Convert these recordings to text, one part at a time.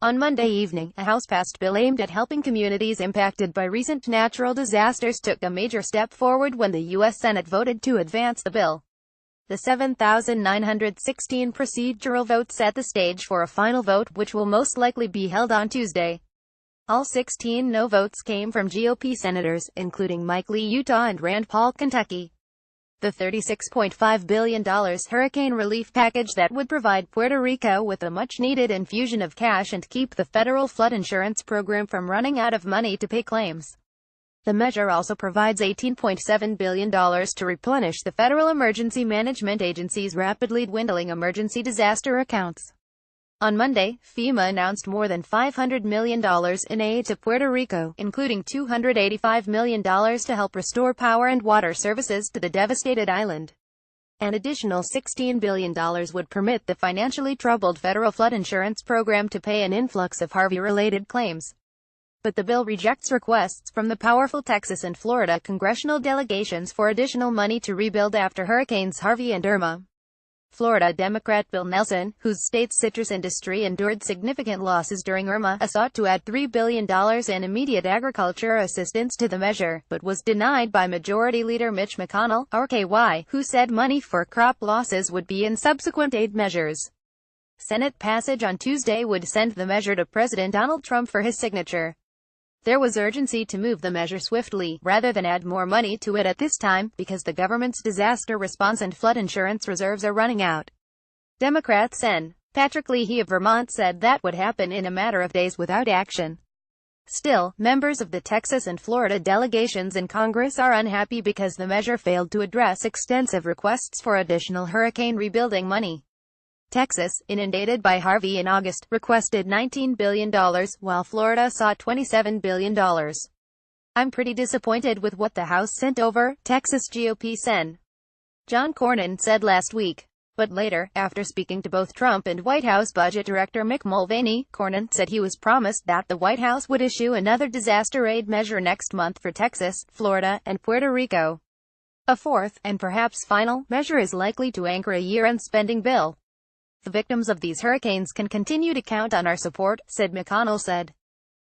On Monday evening, a House-passed bill aimed at helping communities impacted by recent natural disasters took a major step forward when the U.S. Senate voted to advance the bill. The 7,916 procedural vote set the stage for a final vote which will most likely be held on Tuesday. All 16 no votes came from GOP senators, including Mike Lee, Utah, and Rand Paul, Kentucky. The $36.5 billion hurricane relief package that would provide Puerto Rico with a much-needed infusion of cash and keep the federal flood insurance program from running out of money to pay claims. The measure also provides $18.7 billion to replenish the Federal Emergency Management Agency's rapidly dwindling emergency disaster accounts. On Monday, FEMA announced more than $500 million in aid to Puerto Rico, including $285 million to help restore power and water services to the devastated island. An additional $16 billion would permit the financially troubled federal flood insurance program to pay an influx of Harvey-related claims. But the bill rejects requests from the powerful Texas and Florida congressional delegations for additional money to rebuild after Hurricanes Harvey and Irma. Florida Democrat Bill Nelson, whose state's citrus industry endured significant losses during Irma, sought to add $3 billion in immediate agriculture assistance to the measure, but was denied by Majority Leader Mitch McConnell, RKY, who said money for crop losses would be in subsequent aid measures. Senate passage on Tuesday would send the measure to President Donald Trump for his signature. There was urgency to move the measure swiftly, rather than add more money to it at this time, because the government's disaster response and flood insurance reserves are running out. Democrat Sen. Patrick Leahy of Vermont said that would happen in a matter of days without action. Still, members of the Texas and Florida delegations in Congress are unhappy because the measure failed to address extensive requests for additional hurricane rebuilding money. Texas, inundated by Harvey in August, requested $19 billion, while Florida sought $27 billion. "I'm pretty disappointed with what the House sent over," Texas GOP Sen. John Cornyn said last week. But later, after speaking to both Trump and White House Budget Director Mick Mulvaney, Cornyn said he was promised that the White House would issue another disaster aid measure next month for Texas, Florida, and Puerto Rico. A fourth, and perhaps final, measure is likely to anchor a year-end spending bill. "The victims of these hurricanes can continue to count on our support," said McConnell said.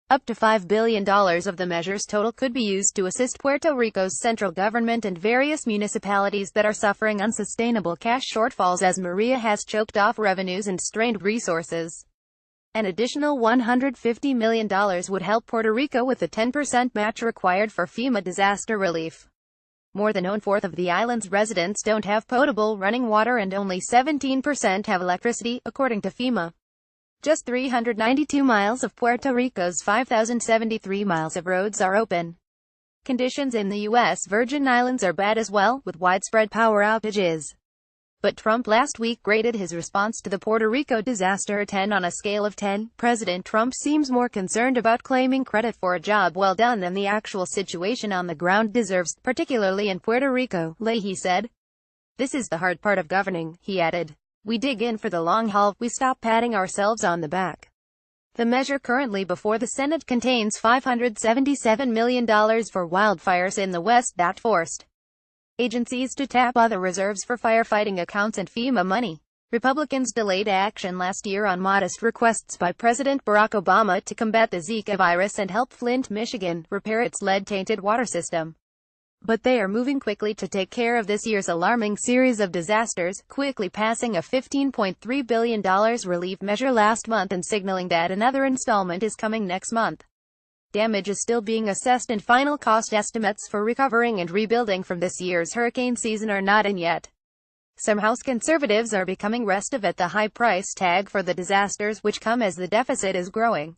Up to $5 billion of the measure's total could be used to assist Puerto Rico's central government and various municipalities that are suffering unsustainable cash shortfalls as Maria has choked off revenues and strained resources. An additional $150 million would help Puerto Rico with the 10% match required for FEMA disaster relief. More than 1/4 of the island's residents don't have potable running water and only 17% have electricity, according to FEMA. Just 392 miles of Puerto Rico's 5,073 miles of roads are open. Conditions in the U.S. Virgin Islands are bad as well, with widespread power outages. But Trump last week graded his response to the Puerto Rico disaster a 10 on a scale of 10. President Trump seems more concerned about claiming credit for a job well done than the actual situation on the ground deserves, particularly in Puerto Rico, Leahy said. "This is the hard part of governing," he added. "We dig in for the long haul, we stop patting ourselves on the back." The measure currently before the Senate contains $577 million for wildfires in the West that forced agencies to tap other reserves for firefighting accounts and FEMA money. Republicans delayed action last year on modest requests by President Barack Obama to combat the Zika virus and help Flint, Michigan, repair its lead-tainted water system. But they are moving quickly to take care of this year's alarming series of disasters, quickly passing a $15.3 billion relief measure last month and signaling that another installment is coming next month. Damage is still being assessed and final cost estimates for recovering and rebuilding from this year's hurricane season are not in yet. Some House conservatives are becoming restive at the high price tag for the disasters which come as the deficit is growing.